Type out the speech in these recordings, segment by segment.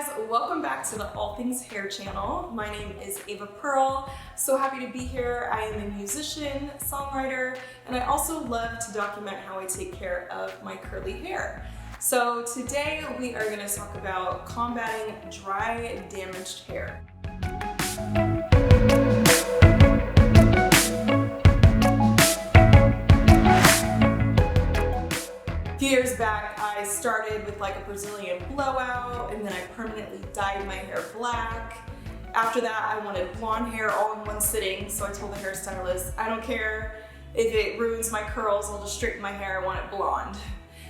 guys, welcome back to the All Things Hair channel. My name is Ava Pearl. So happy to be here. I am a musician, songwriter, and I also love to document how I take care of my curly hair. So today we are going to talk about combating dry, damaged hair. A few years back, I started with like a Brazilian blowout, and then I permanently dyed my hair black. After that, I wanted blonde hair all in one sitting, so I told the hairstylist, I don't care if it ruins my curls, I'll just straighten my hair, I want it blonde.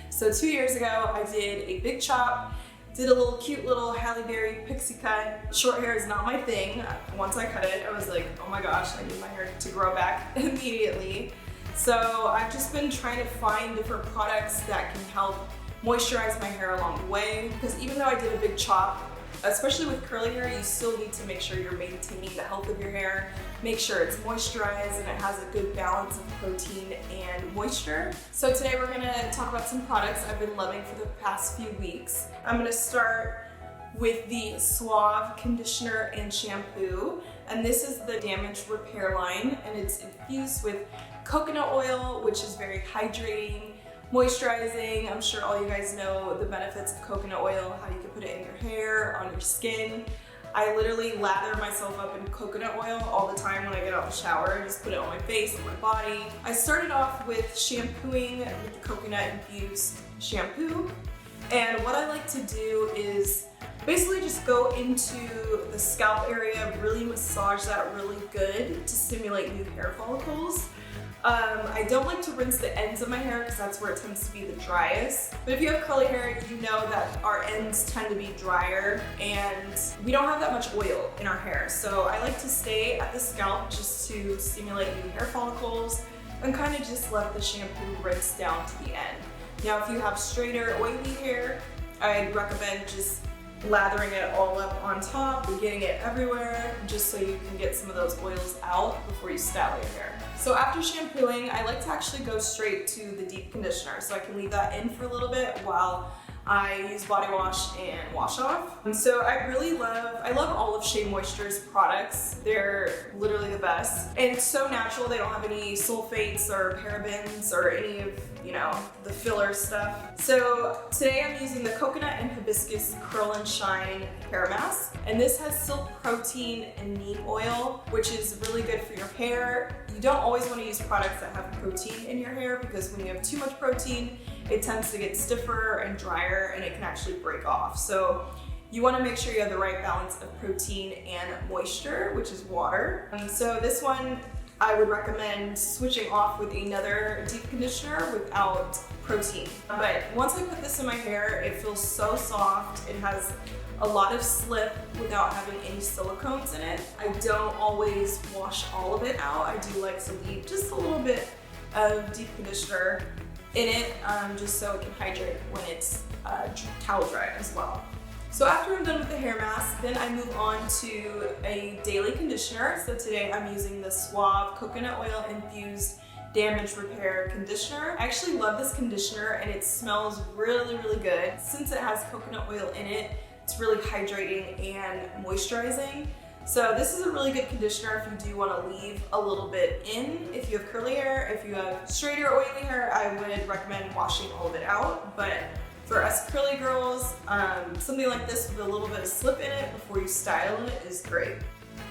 So 2 years ago, I did a big chop, did a little cute little Halle Berry pixie cut. Short hair is not my thing. Once I cut it, I was like, oh my gosh, I need my hair to grow back immediately. So I've just been trying to find different products that can help moisturize my hair along the way, because even though I did a big chop, especially with curly hair, you still need to make sure you're maintaining the health of your hair, make sure it's moisturized and it has a good balance of protein and moisture. So today we're gonna talk about some products I've been loving for the past few weeks. I'm gonna start with the Suave conditioner and shampoo, and this is the damage repair line, and it's infused with coconut oil, which is very hydrating, moisturizing. I'm sure all you guys know the benefits of coconut oil, how you can put it in your hair, on your skin. I literally lather myself up in coconut oil all the time when I get out of the shower. I just put it on my face, on my body. I started off with shampooing with the coconut infused shampoo. And what I like to do is basically just go into the scalp area, really massage that really good to stimulate new hair follicles. I don't like to rinse the ends of my hair because that's where it tends to be the driest. But if you have curly hair, you know that our ends tend to be drier and we don't have that much oil in our hair. So I like to stay at the scalp just to stimulate new hair follicles and kind of just let the shampoo rinse down to the end. Now, if you have straighter, oily hair, I'd recommend just lathering it all up on top and getting it everywhere just so you can get some of those oils out before you style your hair. So after shampooing, I like to actually go straight to the deep conditioner, so I can leave that in for a little bit while I use body wash and wash off. And so I love all of SheaMoisture's products. They're literally the best. And it's so natural, they don't have any sulfates or parabens or any of, the filler stuff. So today I'm using the Coconut and Hibiscus Curl and Shine Hair Mask. And this has silk protein and neem oil, which is really good for your hair. You don't always want to use products that have protein in your hair, because when you have too much protein, it tends to get stiffer and drier and it can actually break off. So you want to make sure you have the right balance of protein and moisture, which is water. So this one, I would recommend switching off with another deep conditioner without protein. But once I put this in my hair, it feels so soft. It has a lot of slip without having any silicones in it. I don't always wash all of it out. I do like to leave just a little bit of deep conditioner in it, just so it can hydrate when it's towel dry as well. So after I'm done with the hair mask, then I move on to a daily conditioner. So today I'm using the Suave Coconut Oil Infused Damage Repair Conditioner. I actually love this conditioner and it smells really, really good. Since it has coconut oil in it, it's really hydrating and moisturizing. So this is a really good conditioner if you do want to leave a little bit in. If you have curly hair, if you have straighter, oily hair, I would recommend washing all of it out. But for us curly girls, something like this with a little bit of slip in it before you style it is great.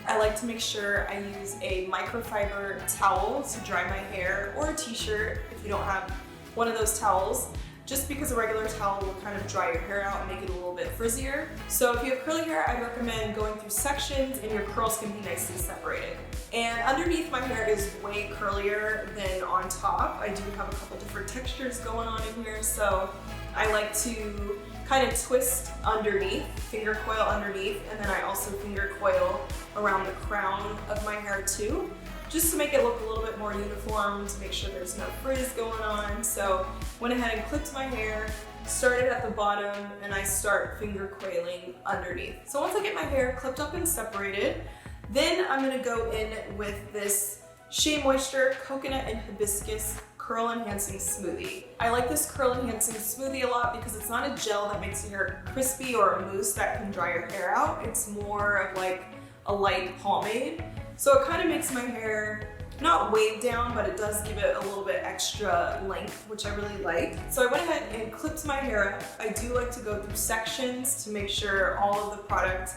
I like to make sure I use a microfiber towel to dry my hair, or a t-shirt if you don't have one of those towels, just because a regular towel will kind of dry your hair out and make it a little bit frizzier. So if you have curly hair, I recommend going through sections and your curls can be nicely separated. And underneath my hair is way curlier than on top. I do have a couple different textures going on in here, so I like to kind of twist underneath, finger coil underneath, and then I also finger coil around the crown of my hair too, just to make it look a little bit more uniform, to make sure there's no frizz going on. So went ahead and clipped my hair, started at the bottom, and I start finger coiling underneath. So once I get my hair clipped up and separated, then I'm gonna go in with this SheaMoisture Coconut and Hibiscus Curl Enhancing Smoothie. I like this Curl Enhancing Smoothie a lot because it's not a gel that makes your hair crispy or a mousse that can dry your hair out. It's more of like a light pomade. So it kind of makes my hair not weighed down, but it does give it a little bit extra length, which I really like. So I went ahead and clipped my hair up. I do like to go through sections to make sure all of the product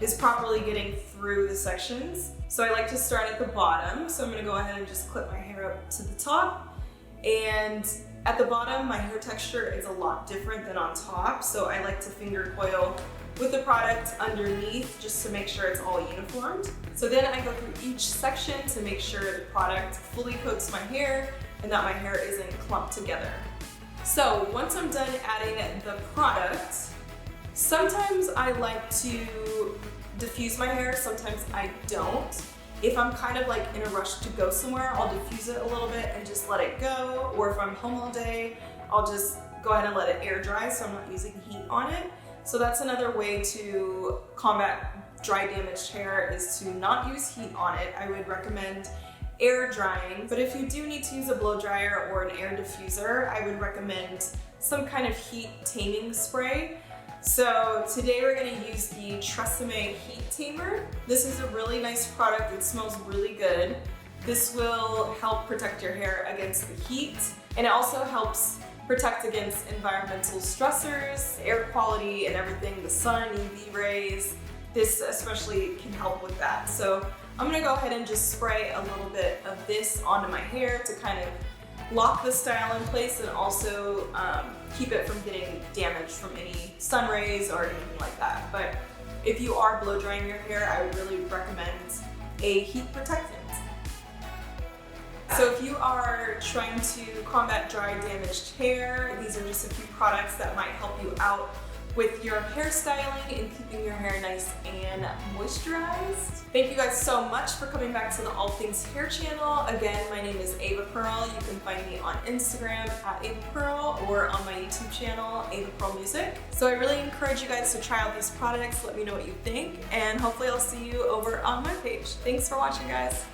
is properly getting through the sections. So I like to start at the bottom. So I'm gonna go ahead and just clip my hair up to the top. And at the bottom, my hair texture is a lot different than on top. So I like to finger coil with the product underneath just to make sure it's all uniformed. So then I go through each section to make sure the product fully coats my hair and that my hair isn't clumped together. So once I'm done adding the product, sometimes I like to diffuse my hair, sometimes I don't. If I'm kind of like in a rush to go somewhere, I'll diffuse it a little bit and just let it go. Or if I'm home all day, I'll just go ahead and let it air dry so I'm not using heat on it. So that's another way to combat dry damaged hair, is to not use heat on it. I would recommend air drying, but if you do need to use a blow dryer or an air diffuser, I would recommend some kind of heat taming spray. So today we're going to use the TRESemmé Heat Tamer. This is a really nice product. It smells really good. This will help protect your hair against the heat, and it also helps protect against environmental stressors, air quality and everything, the sun, UV rays. This especially can help with that. So I'm gonna go ahead and just spray a little bit of this onto my hair to kind of lock the style in place and also keep it from getting damaged from any sun rays or anything like that. But if you are blow drying your hair, I would really recommend a heat protectant. So if you are trying to combat dry, damaged hair, these are just a few products that might help you out with your hairstyling and keeping your hair nice and moisturized. Thank you guys so much for coming back to the All Things Hair channel. Again, my name is Ava Pearl. You can find me on Instagram at Ava Pearl or on my YouTube channel, Ava Pearl Music. So I really encourage you guys to try out these products. Let me know what you think, and hopefully I'll see you over on my page. Thanks for watching, guys.